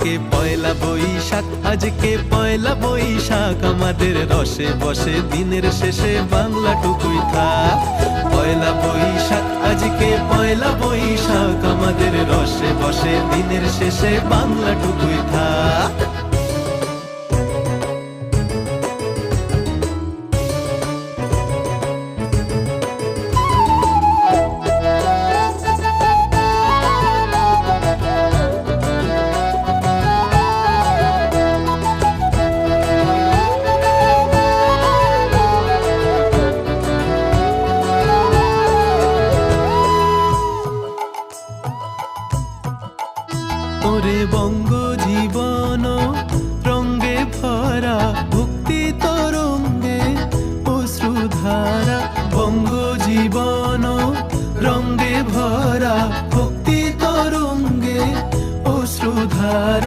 আজকে পয়লা বৈশাখ, আজকে পয়লা বৈশাখ, আমাদের রসে বসে দিনের শেষে বাংলাটুকুই থাক। পয়লা বৈশাখ, আজকে পয়লা বৈশাখ, আমাদের রসে বসে দিনের শেষে বাংলাটুকুই থাক। ওরে বঙ্গ জীবন রঙ্গে ভরা, ভক্তি তরঙ্গে অশ্রুধারা। বঙ্গ জীবন রঙ্গে ভরা, ভক্তি তরঙ্গে অশ্রুধারা।